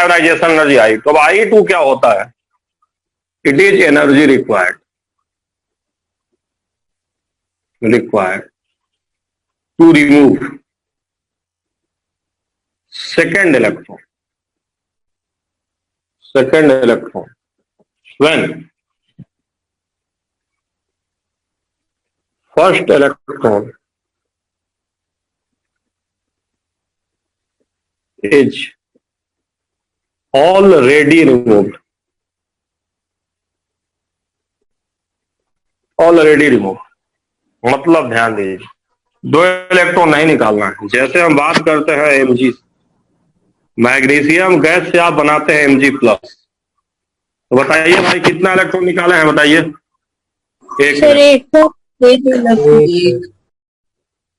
Ionisation energy आई। तो अब I2 क्या होता है? It is energy required to remove second electron when first electron is already removed मतलब ध्यान दीजिए, 2 इलेक्ट्रॉन नहीं निकालना है। जैसे हम बात करते हैं Mg, मैग्नीशियम गैस से आप बनाते हैं Mg+, तो बताइए भाई कितना इलेक्ट्रॉन निकाले हैं? बताइए। एक।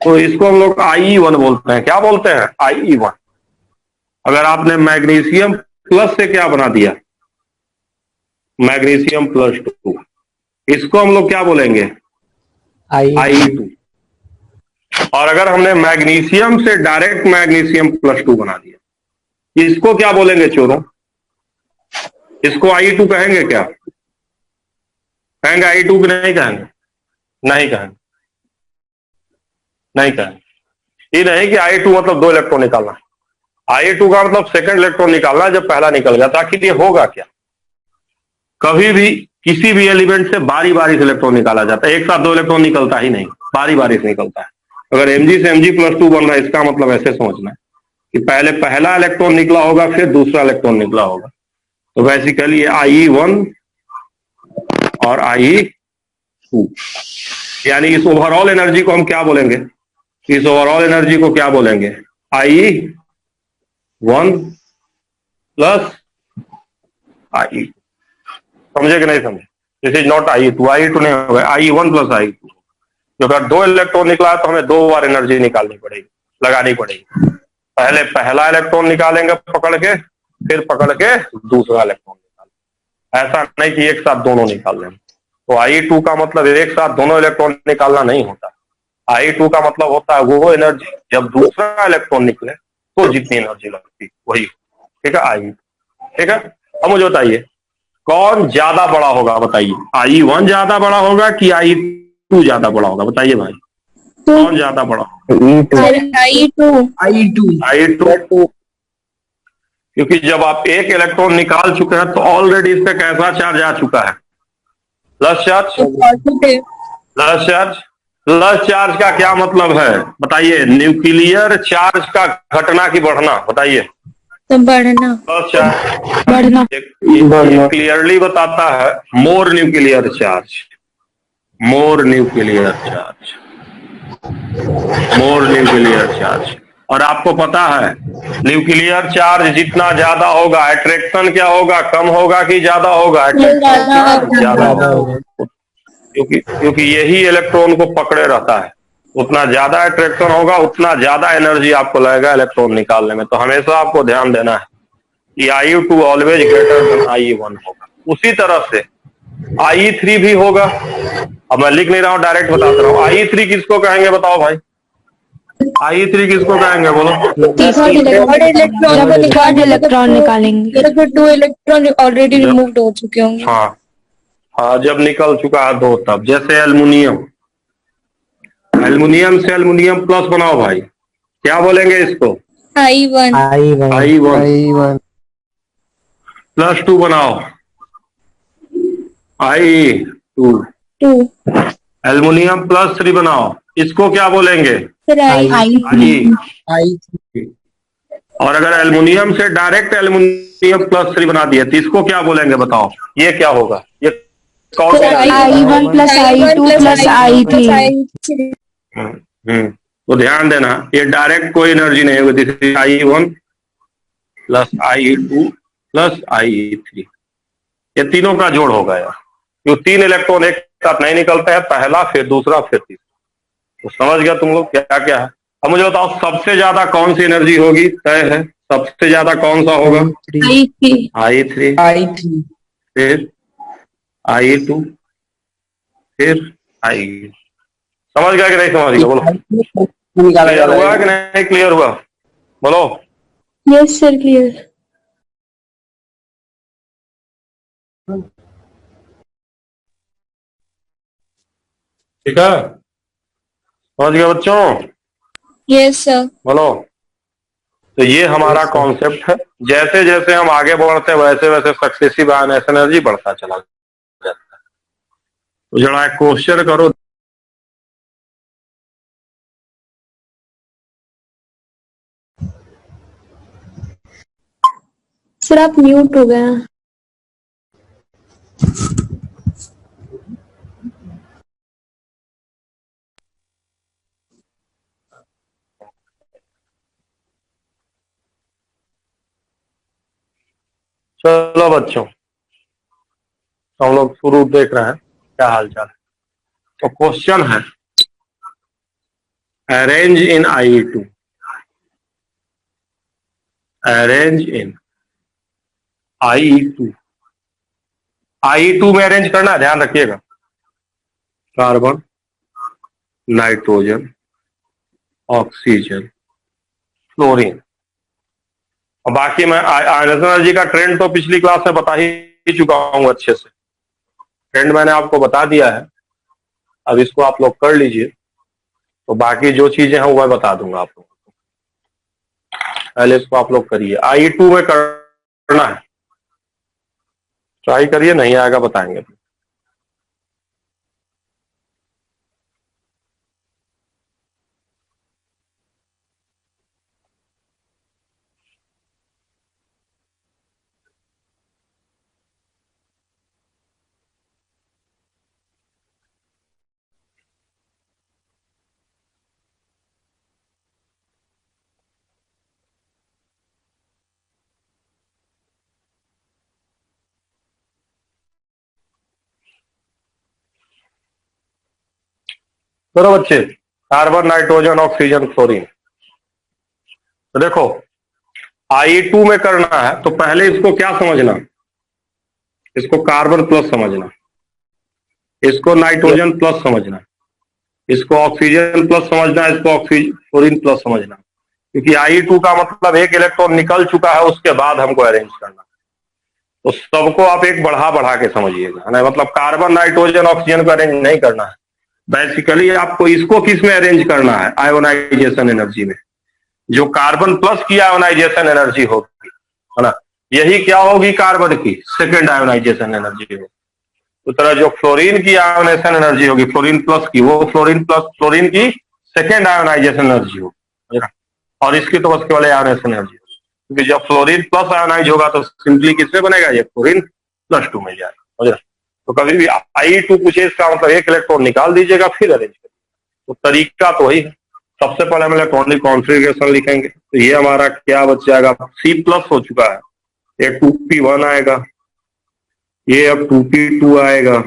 तो इसको हम लोग IE1 बोलते हैं। क्या बोलते हैं? IE1। अगर आपने मैग्नीशियम प्लस से क्या बना दिया? मैग्नीशियम +2, इसको हम लोग क्या बोलेंगे? IE2। और अगर हमने मैग्नीशियम से डायरेक्ट मैग्नीशियम +2 बना दिया, इसको क्या बोलेंगे चोरों? इसको IE2 कहेंगे क्या? कहेंगे IE2 की नहीं कहेंगे? नहीं कहेंगे। ये नहीं कि I2 मतलब 2 इलेक्ट्रॉन निकालना। I2 का मतलब सेकंड इलेक्ट्रॉन निकालना जब पहला निकल गया। तो आखिर ये होगा क्या? कभी भी किसी भी एलिमेंट से बारी बारी से इलेक्ट्रॉन निकाला जाता है। एक साथ 2 इलेक्ट्रॉन निकलता ही नहीं, बारी बारी से निकलता है। अगर Mg से Mg+2 बन रहा है, इसका मतलब ऐसे समझना है कि पहले पहला इलेक्ट्रॉन निकला होगा, फिर दूसरा इलेक्ट्रॉन निकला होगा। तो बेसिकली ये IE1 और IE2, यानी इस ओवरऑल एनर्जी को हम क्या बोलेंगे? इस ओवरऑल एनर्जी को क्या बोलेंगे? IE1 plus IE2। समझे कि नहीं समझे? दिस इज नॉट IE2 नहीं होगा, IE1 प्लस IE2। जो अगर 2 इलेक्ट्रॉन निकला है तो हमें 2 बार एनर्जी निकालनी पड़ेगी, लगानी पड़ेगी। पहले पहला इलेक्ट्रॉन निकालेंगे पकड़ के, फिर पकड़ के दूसरा इलेक्ट्रॉन निकालेंगे। ऐसा नहीं कि एक साथ दोनों निकाल लेंगे। तो IE2 का मतलब एक साथ दोनों इलेक्ट्रॉन निकालना नहीं होता। IE2 का मतलब होता है वो एनर्जी जब दूसरा इलेक्ट्रॉन निकले तो जितनी एनर्जी लगती वही। ठीक है, IE। ठीक है, अब मुझे बताइए कौन ज्यादा बड़ा होगा? बताइए, IE1 ज्यादा बड़ा होगा कि IE2 ज्यादा बड़ा होगा? बताइए भाई, कौन ज्यादा बड़ा होगा? IE2। क्योंकि जब आप एक इलेक्ट्रॉन निकाल चुके हैं तो ऑलरेडी इस पे कैसा चार्ज आ चुका है? Plus charge. प्लस चार्ज का क्या मतलब है? बताइए। न्यूक्लियर चार्ज का घटना की बढ़ना? बताइए। तो बढ़ना। प्लस चार्ज बढ़ना क्लियरली बताता है मोर न्यूक्लियर चार्ज। और आपको पता है न्यूक्लियर चार्ज जितना ज्यादा होगा अट्रैक्शन क्या होगा? कम होगा कि ज्यादा होगा? ज्यादा होगा। क्योंकि यही इलेक्ट्रॉन को पकड़े रहता है। उतना ज्यादा अट्रैक्शन होगा, उतना ज्यादा एनर्जी आपको लगेगा इलेक्ट्रॉन निकालने में। तो हमेशा आपको ध्यान देना है कि IE2 always greater than IE1 होगा। उसी तरह से IE3 भी होगा। अब मैं लिख नहीं रहा हूं, डायरेक्ट बताता रहा हूं। IE3 किसको कहेंगे? बताओ भाई, IE3 किसको कहेंगे? बोलो। थर्ड इलेक्ट्रॉन निकालेंगे। 2 इलेक्ट्रॉन ऑलरेडी रिमूव्ड हो चुके होंगे। हाँ, जब निकल चुका है 2 तब। जैसे एल्युमिनियम से एल्युमिनियम प्लस बनाओ भाई, क्या बोलेंगे इसको? I1 +2 बनाओ, IE2। एल्युमिनियम +3 बनाओ, इसको क्या बोलेंगे? I3। और अगर एल्युमिनियम से डायरेक्ट एल्युमिनियम +3 बना दिया तो इसको क्या बोलेंगे? बताओ, ये क्या होगा? ये कौन सा? I1 + I2 + I3। तो ध्यान देना, ये डायरेक्ट कोई एनर्जी नहीं होगी। This is IE1 + IE2 + IE3। ये तीनों का जोड़ होगा यार। जो 3 इलेक्ट्रॉन एक साथ नहीं निकलते हैं, पहला फिर दूसरा फिर तीसरा। तो समझ गया तुम लोग क्या क्या है? अब मुझे बताओ सबसे ज्यादा कौन सी एनर्जी होगी? तय है सबसे ज्यादा कौन सा होगा? I3, फिर IE2, फिर IE। समझ गया कि नहीं समझ गया? बोलो, क्लियर हुआ कि नहीं क्लियर हुआ? बोलो। Yes sir, clear. ठीक है, समझ गए बच्चों? Yes, sir. बोलो। तो ये हमारा कॉन्सेप्ट है। जैसे जैसे हम आगे बढ़ते हैं वैसे वैसे सक्सेसिव आयनाइजेशन एनर्जी बढ़ता चला जाता है। तो जरा क्वेश्चन करो। सर आप म्यूट हो गए हैं। चलो बच्चों, हम लोग शुरू देख रहे हैं क्या हाल चाल है। तो क्वेश्चन है, arrange in IE2, arrange in IE2। IE2 में अरेंज करना है, ध्यान रखिएगा। Carbon, nitrogen, oxygen, fluorine. और बाकी मैं आयनाइजेशन एनर्जी का ट्रेंड तो पिछली क्लास में बता ही चुका हूं अच्छे से। ट्रेंड मैंने आपको बता दिया है, अब इसको आप लोग कर लीजिए। तो बाकी जो चीजें हैं वो मैं बता दूंगा आप लोगों को। पहले इसको आप लोग करिए, IE2 में करना है, ट्राई करिए, नहीं आएगा बताएंगे। चलो बच्चे, कार्बन, नाइट्रोजन, ऑक्सीजन, फ्लोरीन। तो देखो IE2 में करना है तो पहले इसको क्या समझना, इसको कार्बन प्लस समझना, इसको नाइट्रोजन प्लस समझना, इसको ऑक्सीजन प्लस समझना, इसको ऑक्सीजन फ्लोरीन प्लस समझना। क्योंकि IE2 का मतलब एक इलेक्ट्रॉन निकल चुका है, उसके बाद हमको अरेंज करना। तो सबको आप एक बढ़ा बढ़ा के समझिएगा, है ना? मतलब कार्बन, नाइट्रोजन, ऑक्सीजन को अरेंज नहीं करना है। बेसिकली आपको इसको किस में अरेंज करना है, आयोनाइजेशन एनर्जी में। जो कार्बन प्लस की आयोनाइजेशन एनर्जी होगी, है ना, यही क्या होगी, कार्बन की सेकेंड आयोनाइजेशन एनर्जी होगी। उस तरह जो फ्लोरीन की आयोनाइजेशन एनर्जी होगी, फ्लोरीन प्लस की, वो फ्लोरीन की सेकेंड आयोनाइजेशन एनर्जी होगी। और इसकी तो बस केवल आयोनाइजेशन एनर्जी, क्योंकि जब फ्लोरीन प्लस आयोनाइज होगा तो सिंपली किसमें बनेगा, ये फ्लोरीन +2 में जाएगा। तो कभी भी IE2 पूछे, इसका मतलब एक इलेक्ट्रॉन निकाल दीजिएगा फिर अरेंज करिए। तो तरीका तो वही है। सबसे पहले हम इलेक्ट्रॉनिक कॉन्फ़िगरेशन लिखेंगे। तो ये हमारा क्या बच जाएगा, C+ हो चुका है, ये 2p1 आएगा, ये अब 2p2 आएगा,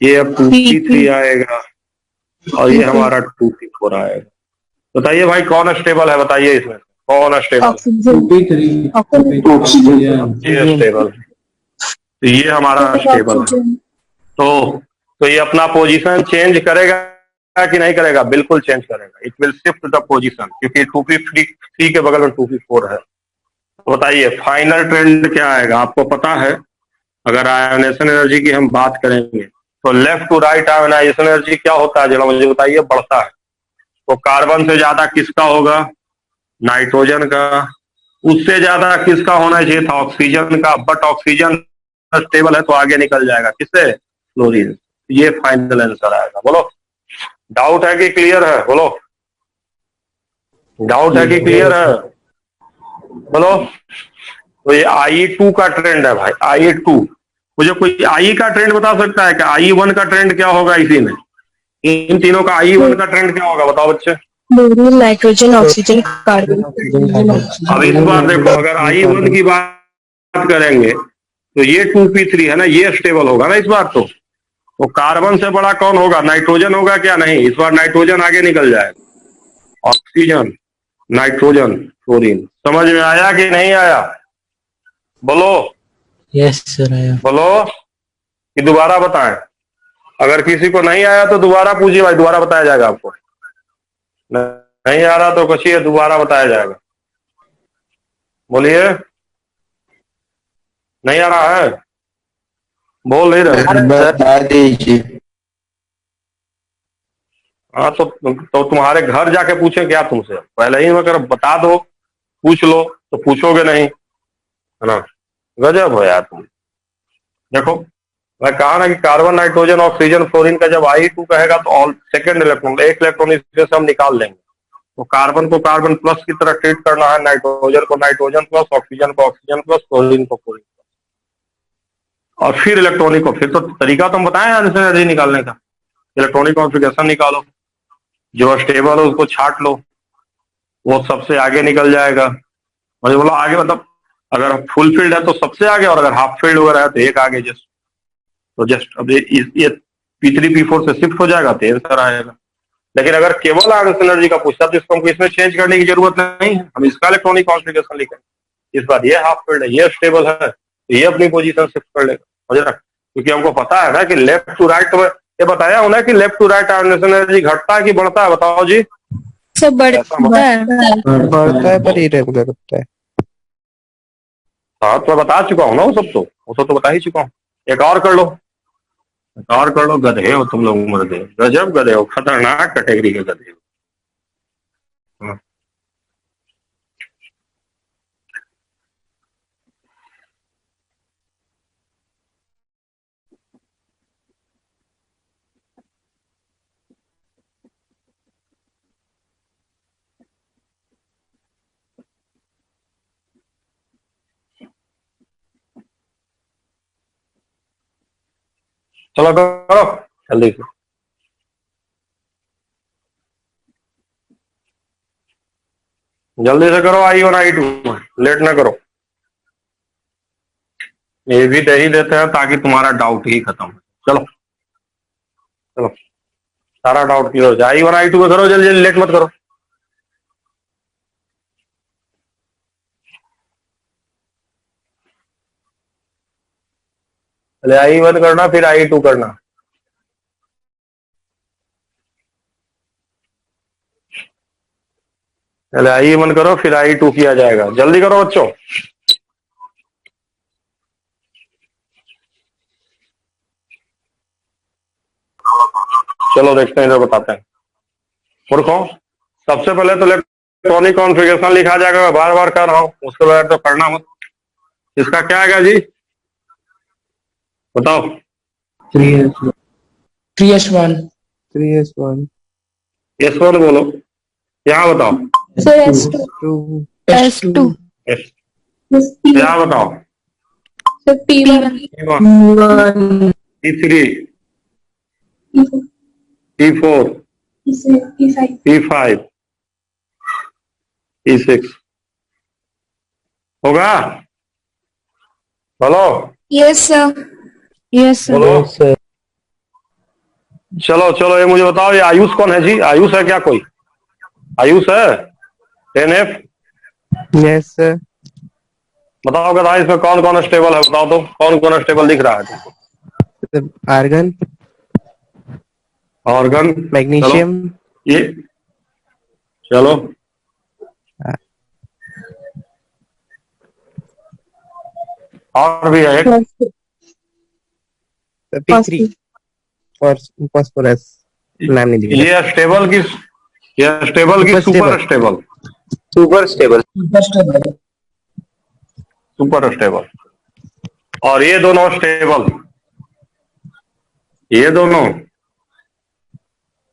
ये अब 2p3 आएगा, और ये हमारा 2p4 आएगा। बताइए भाई कौन स्टेबल है, बताइए इसमें कौन स्टेबल है? ये स्टेबल, तो ये हमारा स्टेबल है। तो ये अपना पोजीशन चेंज करेगा कि नहीं करेगा, बिल्कुल चेंज करेगा। It will shift the position, क्योंकि 2p3 के बगल में 2p4 है। तो बताइए फाइनल ट्रेंड क्या आएगा, आपको पता है। अगर आयोनाइजेशन एनर्जी की हम बात करेंगे तो left to right ionization energy क्या होता है, जरा मुझे बताइए, बढ़ता है। तो कार्बन से ज्यादा किसका होगा, नाइट्रोजन का। उससे ज्यादा किसका होना चाहिए था, ऑक्सीजन का। बट ऑक्सीजन स्टेबल है तो आगे निकल जाएगा, किससे, फ्लोरीन। ये फाइनल आंसर आएगा। बोलो डाउट है कि क्लियर है, बोलो डाउट है कि क्लियर है, बोलो। तो ये IE2 का ट्रेंड है भाई, IE2। मुझे कोई IE का ट्रेंड बता सकता है क्या, IE1 का ट्रेंड क्या होगा इसी में, इन तीनों का IE1 का ट्रेंड क्या होगा, बताओ बच्चे। Fluorine, nitrogen, oxygen, carbon. अब इस बार देखो, अगर IE1 की बात करेंगे तो ये 2p3 है ना, ये स्टेबल होगा ना इस बार। तो कार्बन से बड़ा कौन होगा, नाइट्रोजन होगा क्या, नहीं, इस बार नाइट्रोजन आगे निकल जाएगा। Oxygen, nitrogen, fluorine. समझ में आया कि नहीं आया, बोलो। यस सर आया। बोलो कि दोबारा बताएं। अगर किसी को नहीं आया तो दोबारा पूछिए भाई, दोबारा बताया जाएगा आपको। नहीं आ रहा तो कहिए, दोबारा बताया जाएगा। बोलिए, नहीं आ रहा है, बोल नहीं रहे। बता दीजिए। हाँ तो तुम्हारे घर जाके पूछे क्या तुमसे? पहले ही अगर बता दो, पूछ लो, तो पूछोगे नहीं, है ना? गजब हो यार तुम। देखो, मैं कहा ना कि कार्बन, नाइट्रोजन, ऑक्सीजन, फ्लोरीन का जब I2 कहेगा तो ऑल सेकेंड इलेक्ट्रॉन, एक इलेक्ट्रॉन इसमें से हम निकाल लेंगे। तो कार्बन को कार्बन प्लस की तरह ट्रीट करना है, नाइट्रोजन को नाइट्रोजन प्लस, ऑक्सीजन को ऑक्सीजन प्लस, फ्लोरीन को फ्लोरीन प्लस, और फिर इलेक्ट्रॉनिक को। फिर तो तरीका तुम बताए एनर्जी निकालने का। इलेक्ट्रॉनिक कॉन्फ़िगरेशन निकालो, जो स्टेबल है उसको छाट लो, वो सबसे आगे निकल जाएगा। मुझे बोला आगे मतलब अगर फुल फील्ड है तो सबसे आगे, और अगर हाफ फील्ड वगैरह है तो एक आगे। जस्ट तो जस्ट अब ये P3 P4 से शिफ्ट हो जाएगा तो आंसर आएगा। लेकिन अगर केवल आयन एनर्जी का पूछता तो इसको हमको इसमें चेंज करने की जरूरत नहीं है, हम इसका इलेक्ट्रॉनिक कॉन्फ़िगरेशन लिखेंगे। इस बार ये हाफ फील्ड है, ये स्टेबल है, तो ये अपनी पोजीशन शिफ्ट कर लेगा। समझ रहा? क्योंकि हमको पता है ना कि लेफ्ट टू राइट, ये बताया हूं ना कि left to right ion energy घटता है कि बढ़ता है? बताओ जी। सब बढ़ता है। बढ़ता है पर इरेगुलर होता है। हाँ तो मैं बता चुका हूँ ना, वो सब तो बता ही चुका हूँ। एक और कर लो, एक और कर लो। गधे हो तुम लोग, मर्दे, गजब गधे हो, खतरनाक कैटेगरी के गधे हो। हाँ। चलो करो जल्दी से। जल्दी से करो, I1 I2, लेट ना करो। ये भी दे ही देते हैं ताकि तुम्हारा डाउट ही खत्म हो। चलो चलो, सारा डाउट क्लियर हो जाए। I1 I2 पे करो जल्दी जल्दी, लेट मत करो। पहले I1 करना, फिर I2 करना। पहले I1 करो, फिर I2 किया जाएगा। जल्दी करो बच्चों। चलो देखते हैं, इधर बताते हैं। मूर्खों, सबसे पहले तो इलेक्ट्रॉनिक कॉन्फ़िगरेशन लिखा जाएगा, मैं बार बार कर रहा हूँ, उसके बाद तो करना मत। इसका क्या आएगा जी, बताओ? 3s1 3s1 S1 बोलो, यहाँ बताओ। सर S2 S2 यहाँ बताओ। Sir P1 P3 P4 P5 P6 होगा? बोलो। Yes sir. Yes sir. बोलो। चलो चलो, ये मुझे बताओ, ये आयुष कौन है जी? आयुष है क्या कोई? आयुष है? NF? Yes sir. बताओ गधा, इसमें कौन कौन स्टेबल है? बताओ तो, कौन कौन स्टेबल दिख रहा है? आर्गन, ऑर्गन, मैग्नीशियम, ये चलो। और भी है एक, P3 और फास्फोरस। नाम नहीं लिखा। ये स्टेबल की, ये स्टेबल की super stable? Super stable. Super stable. और ये दोनों स्टेबल, ये दोनों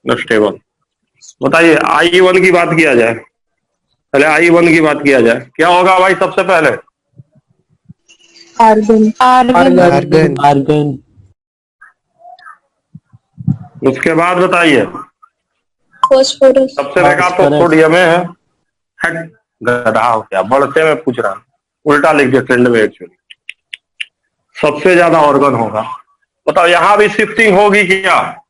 स्टेबल। बताइए, I1 की बात किया जाए, पहले I1 की बात किया जाए, क्या होगा भाई सबसे पहले? Argon argon. आर्गन। उसके बाद बताइए, फास्फोरस सबसे बेकार तो सोडियम है। हट, गधा हो क्या, बढ़ते में पूछ रहा हूं, उल्टा लिख दिया ट्रेंड में। एक्चुअली सबसे ज्यादा ऑर्गन होगा। बताओ, यहां भी शिफ्टिंग होगी क्या?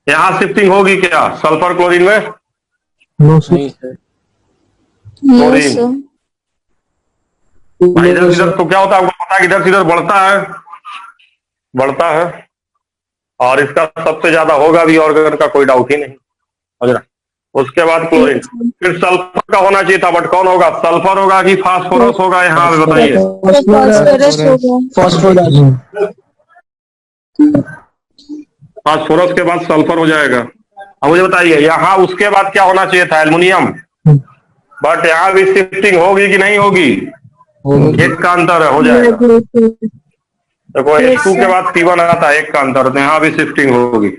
यहाँ शिफ्टिंग होगी क्या सल्फर क्लोरीन में? क्लोरीन इधर इधर तो क्या होता है आपको पता है? इधर से इधर बढ़ता है, बढ़ता है, और इसका सबसे ज्यादा होगा भी ऑर्गन का, कोई डाउट ही नहीं। समझ रहा? उसके बाद क्लोरीन, फिर सल्फर का होना चाहिए था, बट कौन होगा? सल्फर होगा कि फास्फोरस होगा? यहाँ पे बताइए। फास्फोरस होगा। फास्फोरस। फास्फोरस के बाद सल्फर हो जाएगा। अब मुझे बताइए यहाँ उसके बाद क्या होना चाहिए था, एल्युमिनियम, बट यहाँ भी शिफ्टिंग होगी कि नहीं होगी? एक का अंतर है, हो जाएगा। देखो H2 के बाद P1 आता है, एक का अंतर, तो यहाँ भी शिफ्टिंग होगी।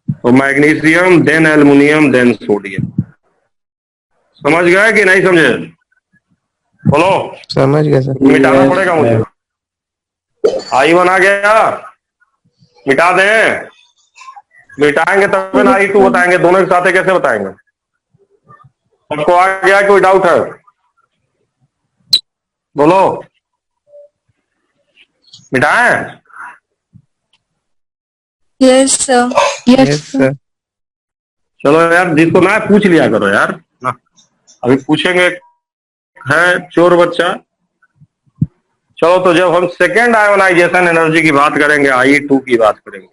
तो magnesium then aluminium then sodium. समझ गए कि नहीं समझे? बोलो। समझ गया सर। मिटाना पड़ेगा मुझे। I1 आ गया, मिटा दें? मिटाएंगे तब ना I2 बताएंगे, दोनों एक साथ है कैसे बताएंगे? सबको आ गया, कोई डाउट है? बोलो। मिटाएं? Yes, sir. Yes sir. चलो यार, जिसको ना पूछ लिया करो यार ना। अभी पूछेंगे, है चोर बच्चा। चलो तो जब हम सेकेंड आयोनाइजेशन एनर्जी की बात करेंगे, I2 की बात करेंगे,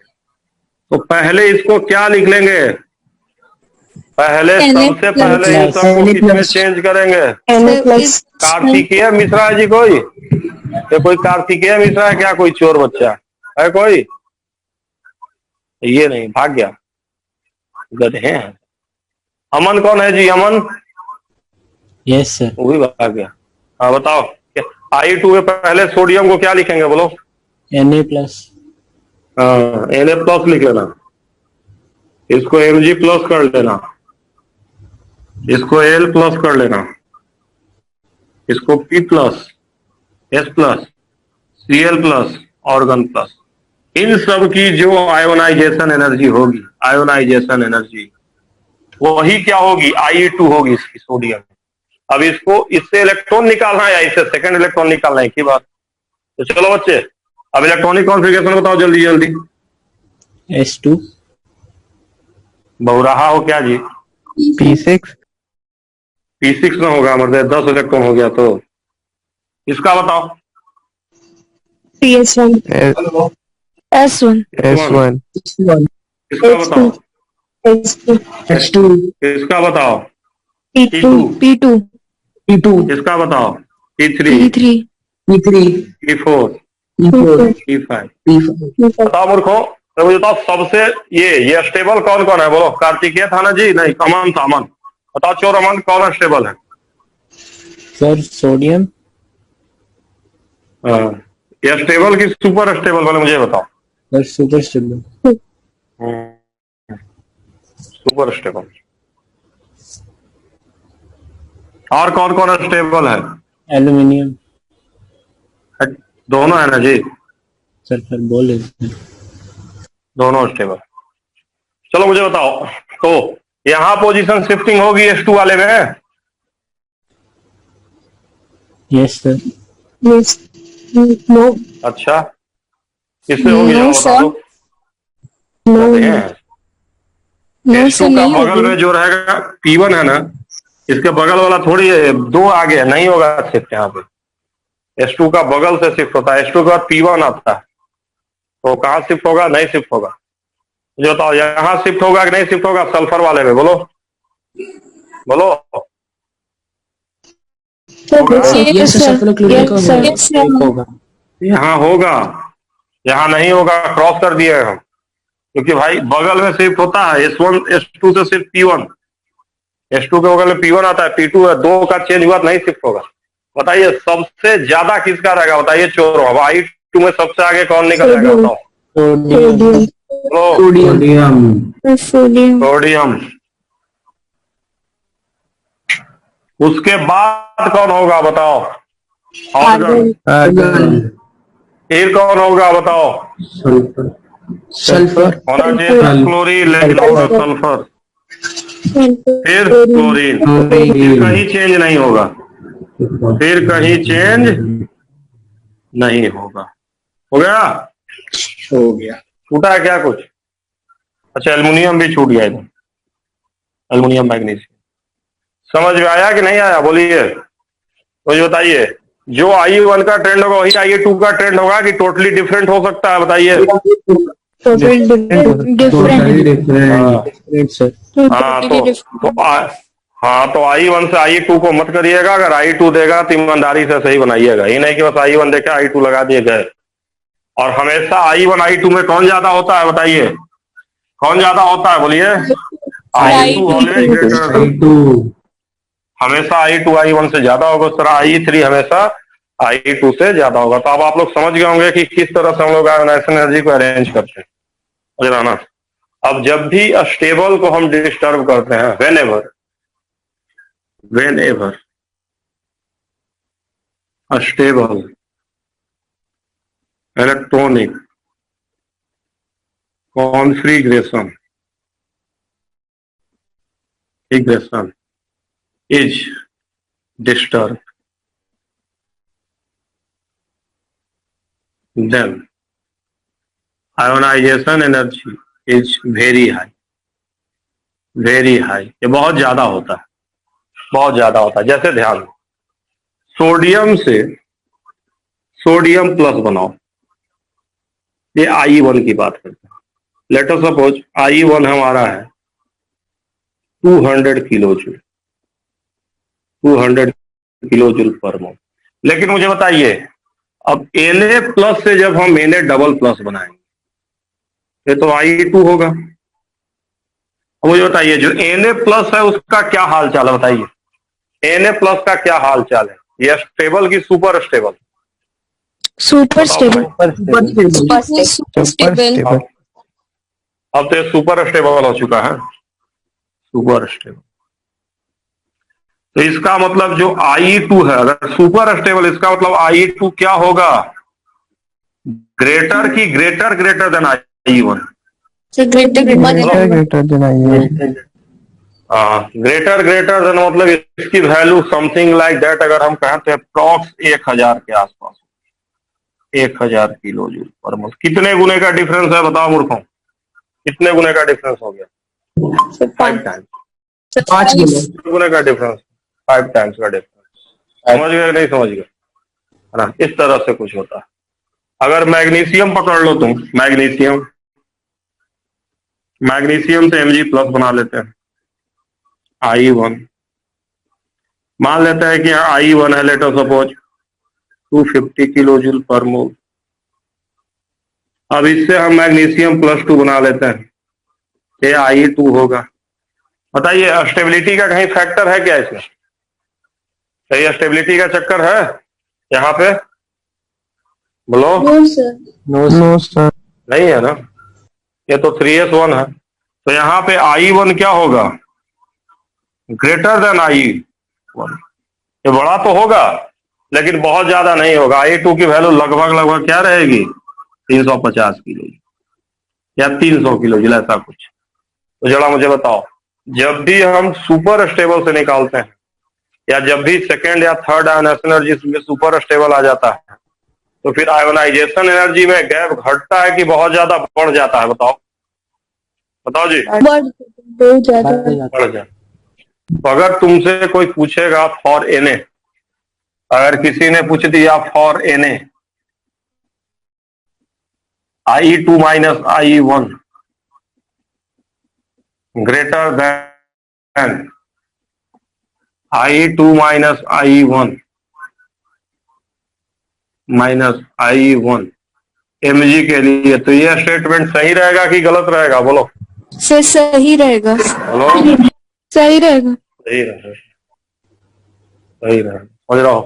तो पहले इसको क्या लिख लेंगे? पहले सबसे पहले इन सबको किसमें चेंज करेंगे? कार्तिकेय मिश्रा है जी कोई? ये कोई कार्तिकेय मिश्रा है क्या? कोई चोर बच्चा है कोई? ये नहीं, भाग गया, गधे हैं। अमन कौन है जी? अमन? Yes sir. वो भी भाग गया। हाँ बताओ, I2 में पहले सोडियम को क्या लिखेंगे बोलो? Na+। हाँ, Na+ लिख लेना, इसको Mg+ कर लेना, इसको Al+ कर लेना, इसको P+, S+, Cl+, argon plus. इन सब की जो आयोनाइजेशन एनर्जी होगी, आयोनाइजेशन एनर्जी वही क्या होगी? I2 होगी इसकी, सोडियम। अब इसको इससे इलेक्ट्रॉन निकालना है या इससे सेकंड इलेक्ट्रॉन निकालना है, की बात। तो चलो बच्चे, अब इलेक्ट्रॉनिक कॉन्फ़िगरेशन बताओ जल्दी जल्दी। S2। बहुराहा हो क्या जी? P6। P6 में होगा, मतलब 10 इलेक्ट्रॉन हो गया। तो इसका बताओ। PS1. S1. S1। इसका बताओ। S2. इसका बताओ। P2. P2. इसका बताओ। P3, P3. P4, P5। बताओ मूर्खों, तो मुझे बताओ सबसे ये स्टेबल कौन कौन है बोलो? कार्तिकेय था ना जी? नहीं, अमन था। अमन बताओ, चोर अमन कौन स्टेबल है? Sir sodium. ये स्टेबल की सुपर स्टेबल वाले मुझे बताओ। Sir super stable. Super stable. और कौन कौन स्टेबल है? एल्यूमिनियम। दोनों है ना जी? सर बोले दोनों स्टेबल। चलो मुझे बताओ, तो यहाँ पोजीशन शिफ्टिंग होगी H2 वाले में? Yes sir. Yes. No. अच्छा, किससे होगी? No, बता दो। No. No, H2 sir, का नहीं बगल में होगी। जो रहेगा P1 है ना, इसके बगल वाला थोड़ी है, दो आगे है, नहीं होगा शिफ्ट यहाँ पे। H2 का बगल से शिफ्ट होता है, H2 के बाद P1 आता है, तो कहाँ शिफ्ट होगा? नहीं शिफ्ट होगा। मुझे बताओ, यहाँ शिफ्ट होगा कि नहीं शिफ्ट होगा? सल्फर वाले में बोलो, बोलो। Yes, sir. Yes, sir. यहाँ होगा, यहाँ नहीं होगा, क्रॉस कर दिए हम, क्योंकि भाई बगल में शिफ्ट होता है। S1 S2 से सिर्फ P1, H2 के बगल में P1 आता है, P2 है, दो का चेंज हुआ नहीं शिफ्ट होगा। बताइए सबसे ज्यादा किसका रहेगा? बताइए चोर। अब I2 में सबसे आगे कौन निकल जाएगा बताओ? सोडियम। उसके बाद कौन होगा बताओ? ऑर्गन। फिर कौन होगा बताओ? सल्फर। होना चाहिए क्लोरीन, लेकिन होगा सल्फर, फिर क्लोरीन। फिर कहीं चेंज नहीं होगा, फिर कहीं चेंज नहीं होगा। हो गया? हो गया। छूटा है क्या कुछ? अच्छा, एल्युमिनियम भी छूट गया इधर, एल्युमिनियम मैग्नीशियम। समझ में आया कि नहीं आया? बोलिए, मुझे बताइए। जो I1 का ट्रेंड होगा वही I2 का ट्रेंड होगा कि टोटली डिफरेंट हो सकता है? बताइए। हाँ, तो I1 से I2 को मत करिएगा। अगर I2 देगा तो ईमानदारी से सही बनाइएगा, ये नहीं कि बस I1 देखे I2 लगा दिए गए। और हमेशा I1 I2 में कौन ज्यादा होता है बताइए, कौन ज्यादा होता है बोलिए? I2 ऑलवेज ग्रेटर देन, हमेशा I2 I1 से ज्यादा होगा, उस तरह I3 हमेशा I2 से ज्यादा होगा। तो अब आप लोग समझ गए होंगे कि किस तरह से हम लोग आयोनाइजेशन एनर्जी को अरेंज करते हैं, समझ रहा ना? अब जब भी स्टेबल को हम डिस्टर्ब करते हैं, when ever stable electronic configuration is disturbed, then ionization energy is very high, ये बहुत ज्यादा होता है, बहुत ज्यादा होता है। जैसे ध्यान दो, सोडियम से सोडियम प्लस बनाओ, ये I1 की बात करते हैं। लेट अस सपोज I1 हमारा है 200 kilo joule, 200 kilo joule per मोल। लेकिन मुझे बताइए, अब Na प्लस से जब हम Na डबल प्लस बनाएंगे, ये तो I2 होगा। अब मुझे बताइए, जो Na प्लस है उसका क्या हाल चाल है बताइए, Na प्लस का क्या हाल चाल है? ये स्टेबल की सुपर स्टेबल? Super stable. अब तो ये सुपर स्टेबल हो चुका है, सुपर स्टेबल। तो इसका मतलब जो I2 है, अगर सुपर स्टेबल, इसका मतलब I2 क्या होगा? ग्रेटर की greater than I1, greater than I1. Greater than मतलब इसकी वैल्यू समथिंग लाइक दैट। अगर हम कहें तो अप्रॉक्स 1000 के आसपास, 1000 किलो जूल पर मोल। कितने गुने का डिफरेंस है बताओ मूर्खों, कितने गुने का डिफरेंस हो गया? 5 टाइम्स, 5 गुने का डिफरेंस, 5 टाइम्स का डिफरेंस। समझ गए नहीं समझ गए, है ना? इस तरह से कुछ होता है। अगर मैग्नीशियम पकड़ लो तुम, मैग्नीशियम से Mg प्लस बना लेते हैं, I1 मान लेते हैं कि I1 है, let us suppose 250 kilo joule per mole. अब इससे हम मैग्नीशियम प्लस 2 बना लेते हैं, ये I2 होगा। बताइए, स्टेबिलिटी का कहीं फैक्टर है क्या इसमें? सही, स्टेबिलिटी का चक्कर है यहाँ पे? बोलो। No, sir. नहीं है ना, ये तो 3s1 है। तो यहाँ पे I1 क्या होगा? Greater than I1। ये बड़ा तो होगा लेकिन बहुत ज्यादा नहीं होगा। I2 की वैल्यू लगभग क्या रहेगी? 350 किलो या 300 किलो जूल, ऐसा कुछ। तो जरा मुझे बताओ, जब भी हम सुपर स्टेबल से निकालते हैं, या जब भी सेकेंड या थर्ड आयोनाइजेशन एनर्जी में सुपर स्टेबल आ जाता है, तो फिर आयोनाइजेशन एनर्जी में गैप घटता है कि बहुत ज्यादा बढ़ जाता है? बताओ जी। बहुत ज्यादा बढ़ जाता। तो अगर तुमसे कोई पूछेगा फॉर Na, अगर किसी ने पूछ दिया for Na I2 minus I1 greater than I2 minus I1 Mg के लिए, तो ये स्टेटमेंट सही रहेगा कि गलत रहेगा? बोलो। सही रहेगा। बोलो। सही रहेगा। सही रहेगा, समझ रहा हो?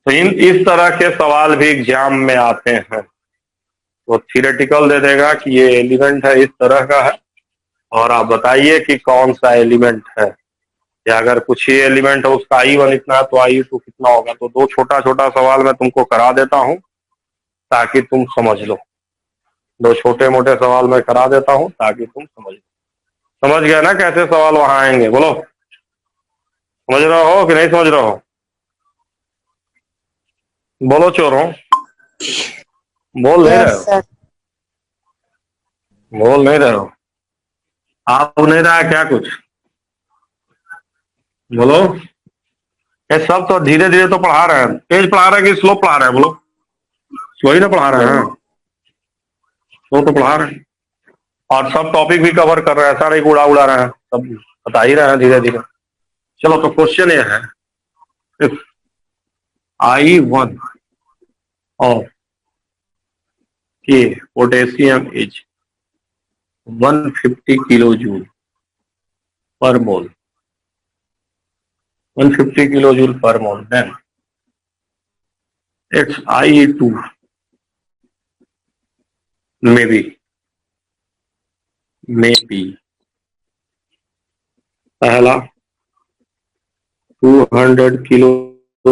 तो इस तरह के सवाल भी एग्जाम में आते हैं। वो थियोरेटिकल दे देगा कि ये एलिमेंट है, इस तरह का है, और आप बताइए कि कौन सा एलिमेंट है। या अगर कुछ ही एलिमेंट है, उसका I1 इतना है तो I2 कितना होगा। तो 2 छोटा सवाल मैं तुमको करा देता हूं ताकि तुम समझ लो। 2 छोटे मोटे सवाल मैं करा देता हूं ताकि तुम समझ लो। समझ गए ना कैसे सवाल वहां आएंगे? बोलो, समझ रहे हो कि नहीं समझ रहे हो? बोलो चोरों, बोल नहीं रहे हो? बोल नहीं रहे हो? आप नहीं रहा है क्या कुछ? बोलो। ये सब तो धीरे धीरे तो पढ़ा रहे हैं। तेज पढ़ा रहे हैं कि स्लो पढ़ा रहे हैं? बोलो। स्लो ही ना पढ़ा रहे हैं, स्लो तो पढ़ा रहे हैं। और सब टॉपिक भी कवर कर रहे हैं, सारे उड़ा रहे हैं, सब बता ही रहे हैं धीरे धीरे। चलो, तो क्वेश्चन ये है, इफ I1 of कि potassium is 150 kilo joule per mole, 150 kilo joule per mole, then its IE2 may be पहला 200 किलो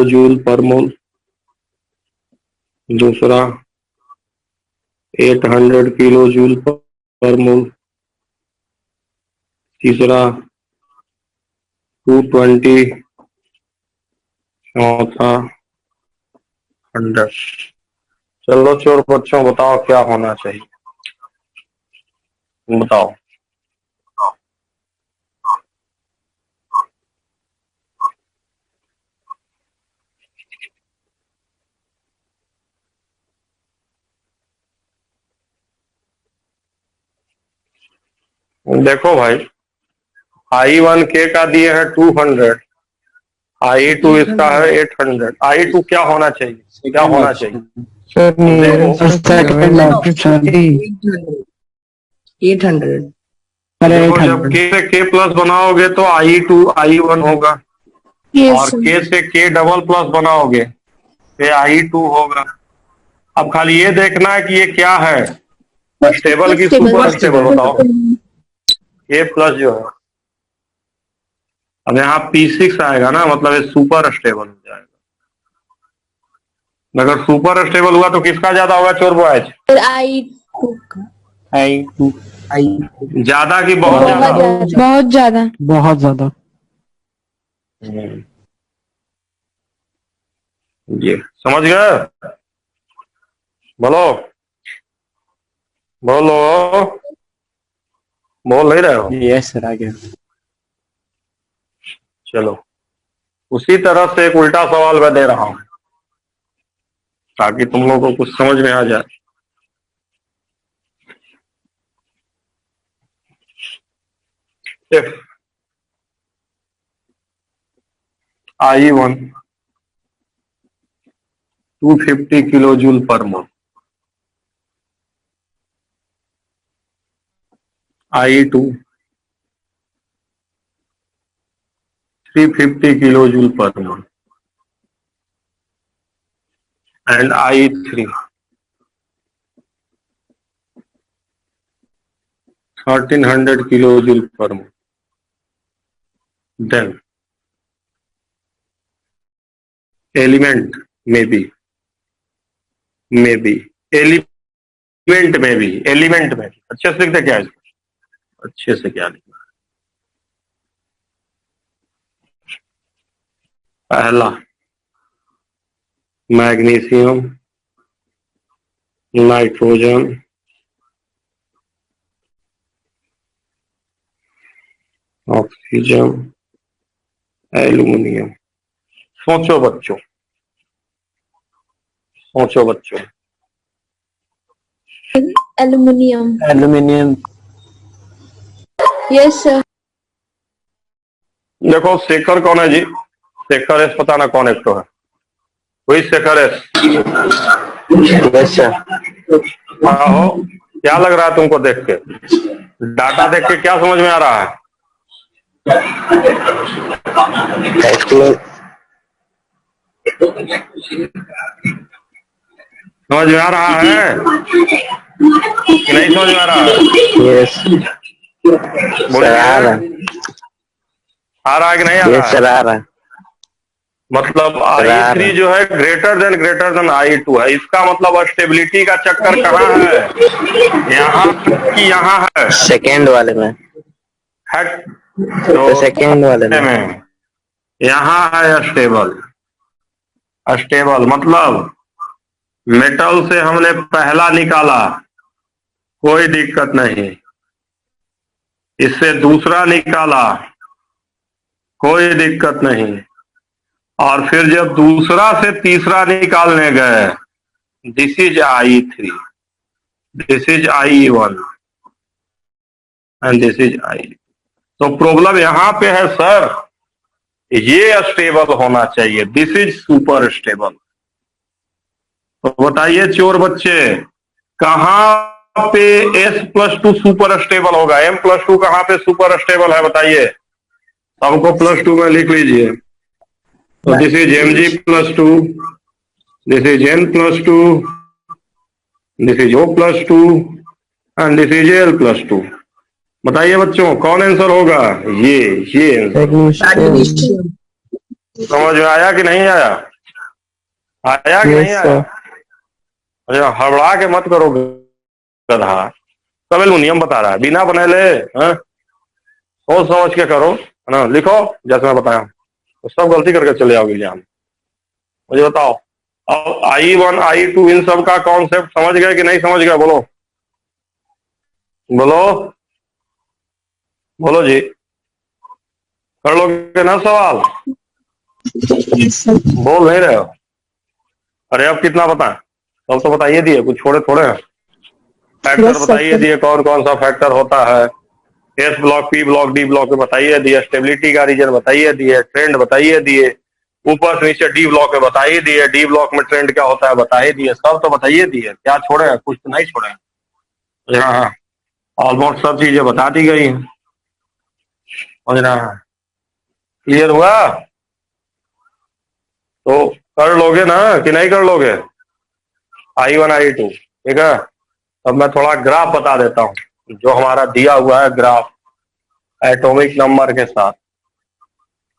जूल पर मोल, दूसरा 800 किलो जूल पर मोल, तीसरा 220, चौथा 100। चलो चोर बच्चों बताओ क्या होना चाहिए, बताओ। देखो भाई, I1K का दिए है 200, I2 इसका है 800। I2 क्या होना चाहिए, क्या होना चाहिए? Sir, देखो, second option. 800. देखो जब K से K प्लस बनाओगे तो I2 I1 होगा, Yes, और sir. K से K डबल प्लस बनाओगे तो I2 होगा। अब खाली ये देखना है कि ये क्या है, स्टेबल की सुपर स्टेबल, बताओ। K प्लस जो है, अब यहाँ P6 आएगा ना, मतलब ये सुपर स्टेबल हो जाएगा। अगर सुपर स्टेबल हुआ तो किसका ज्यादा होगा चोर बॉयज? I2 I2 ज्यादा की बहुत ज्यादा? बहुत ज्यादा। बहुत ज्यादा। ये समझ गए? बोलो बोलो, बोल नहीं रहे हो? यस सर, आ गया। चलो, उसी तरह से एक उल्टा सवाल मैं दे रहा हूं ताकि तुम लोगों को कुछ समझ में आ जाए। If I1 250 kilo joule per mole, I2 350 kilo joule per mole, and I3 1300 kilo joule per mole, then element may be element में भी अच्छे से लिखते, क्या है इसको अच्छे से क्या लिखना? पहला मैग्नीशियम, नाइट्रोजन, ऑक्सीजन, एल्यूमिनियम। सोचो बच्चों, सोचो बच्चों। Aluminium. एल्यूमिनियम। Yes, sir. देखो शेखर कौन है जी? शेखर एस पता ना कौन एक तो है, वही शेखर एस। Yes sir. आहो, क्या लग रहा है तुमको देख के? डाटा देख के क्या समझ में आ रहा है? समझ में आ रहा है कि नहीं समझ में आ रहा है? यस बोलिए, आ रहा है कि नहीं आ रहा है? आ रहा है। मतलब I3 जो है ग्रेटर देन I2 है, इसका मतलब स्टेबिलिटी का चक्कर कहाँ है? यहाँ कि यहाँ है? सेकेंड वाले में है तो सेकेंड वाले में यहाँ है स्टेबल। स्टेबल मतलब मेटल से हमने पहला निकाला, कोई दिक्कत नहीं, इससे दूसरा निकाला, कोई दिक्कत नहीं, और फिर जब दूसरा से तीसरा निकालने गए, this is I3, this is I1 and this is I। तो प्रॉब्लम यहाँ पे है सर, ये स्टेबल होना चाहिए, दिस इज सुपर स्टेबल। तो बताइए चोर बच्चे, कहां पे S+2 सुपर स्टेबल होगा? M+2 कहां पे सुपर स्टेबल है बताइए? सबको +2 में लिख लीजिए। तो this is Mg+2, this is N+2, this is O+2 and this is Al+2। बताइए बच्चों कौन आंसर होगा? ये Magnesium. समझ में आया कि नहीं आया? आया कि नहीं Yes, आया? sir. अच्छा हड़बड़ा के मत करो गधा, सब एल्युमिनियम बता रहा है बिना बने ले। सोच समझ के करो, है ना? लिखो जैसे मैं बताया, तो सब गलती करके चले आओगे एग्जाम। मुझे बताओ अब I1 I2 इन सब का कॉन्सेप्ट समझ गए कि नहीं समझ गए? बोलो बोलो बोलो जी, कर लोगे ना सवाल? बोल नहीं रहे हो? अरे अब कितना बताएं? सब तो बताइए दिए, कुछ छोड़े थोड़े हैं। फैक्टर बताइए दिए, कौन कौन सा फैक्टर होता है? S block, P block, D block में बताइए दिए, स्टेबिलिटी का रीजन बताइए दिए, ट्रेंड बताइए दिए, ऊपर से नीचे डी ब्लॉक में बताइए दिए, डी ब्लॉक में ट्रेंड क्या होता है बताइए दिए, सब तो बताइए दिए। क्या छोड़े हैं? कुछ तो नहीं छोड़े हैं। हाँ, ऑलमोस्ट सब चीजें बता दी गई हैं। समझ रहा है? क्लियर हुआ? तो कर लोगे ना कि नहीं कर लोगे? I1 I2 ठीक है। अब मैं थोड़ा ग्राफ बता देता हूं जो हमारा दिया हुआ है, ग्राफ एटॉमिक नंबर के साथ।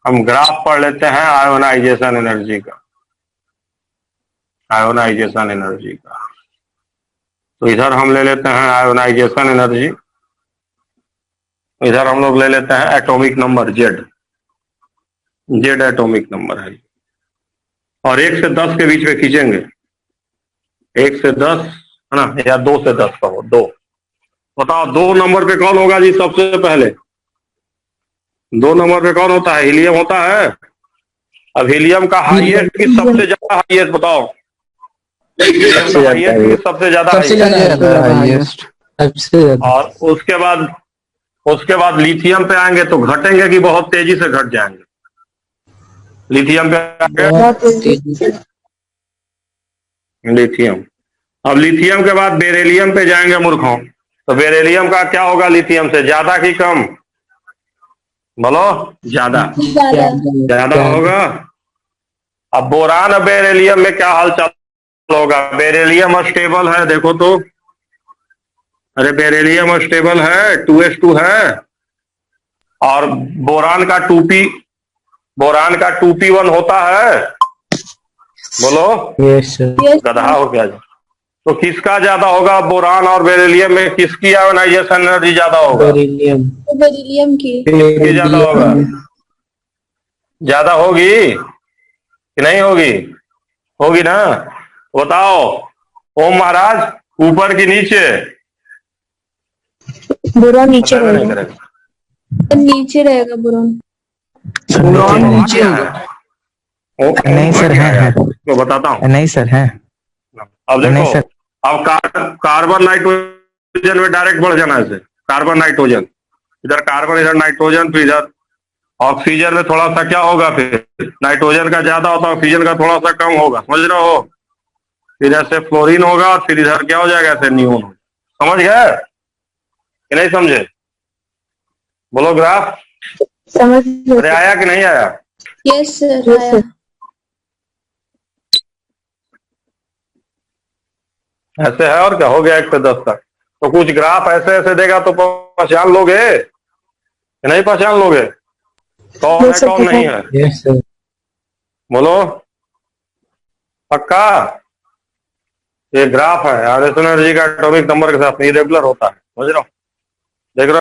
हम ग्राफ पढ़ लेते हैं आयोनाइजेशन एनर्जी का, आयोनाइजेशन एनर्जी का। तो इधर हम ले लेते हैं आयोनाइजेशन एनर्जी, इधर हम लोग ले लेते हैं atomic number Z, Z atomic number है। और 1 से 10 के बीच में खींचेंगे, 1 से 10 है ना, या 2 से 10 कहो, 2। बताओ 2 नंबर पे कौन होगा जी सबसे पहले? 2 नंबर पे कौन होता है? हीलियम होता है। अब हीलियम का हाईएस्ट की सबसे ज्यादा हाईएस्ट बताओ? हाईएस्ट सबसे ज्यादा हाईएस्ट। और उसके बाद लिथियम पे आएंगे तो घटेंगे कि बहुत तेजी से घट जाएंगे? लिथियम पे आएंगे, लिथियम। अब लिथियम के बाद बेरिलियम पे जाएंगे मूर्खों, तो बेरिलियम का क्या होगा लिथियम से? ज्यादा कि कम? बोलो ज्यादा, ज्यादा होगा। अब बोरान और बेरिलियम में क्या हाल चाल होगा? बेरिलियम स्टेबल है देखो तो, अरे बेरिलियम स्टेबल है, 2s2 है। और बोरान का 2p, बोरान का 2p1 होता है। बोलो यस सर। गधा हो क्या? तो किसका ज्यादा होगा? बोरान और बेरिलियम में किसकी आयोनाइजेशन एनर्जी ज्यादा होगा? बेरिलियम। बेरिलियम की। किसकी ज्यादा होगा? ज्यादा होगी कि नहीं होगी? होगी ना? बताओ ओम महाराज, ऊपर की नीचे? बोरॉन नीचे पता नहीं रहेगा, करेगा। नीचे रहेगा बोरॉन। बोरॉन नीचे है। नहीं सर, है तो बताता हूँ। नहीं सर, है। अब नहीं देखो, सर। अब कार्बन नाइट्रोजन में डायरेक्ट बढ़ जाना है। कार्बन नाइट्रोजन, इधर कार्बन इधर नाइट्रोजन, फिर इधर ऑक्सीजन में थोड़ा सा क्या होगा? फिर नाइट्रोजन का ज्यादा होता है, ऑक्सीजन का थोड़ा सा कम होगा। समझ रहे हो? फिर ऐसे फ्लोरीन होगा, फिर इधर क्या हो जाएगा? ऐसे नियोन हो। समझ गए कि नहीं समझे? बोलो ग्राफ समझ अरे आया कि नहीं आया? यस सर, आया। ऐसे है और क्या हो गया 1 से 10 तक। तो कुछ ग्राफ ऐसे ऐसे देगा तो पहचान लोगे कि नहीं पहचान लोगे? कौन है कौन नहीं है? Yes sir. बोलो पक्का? ये ग्राफ है आयोनाइजेशन एनर्जी का एटॉमिक नंबर के साथ, इरेगुलर होता है। समझ रहे हो? देख रहे हो?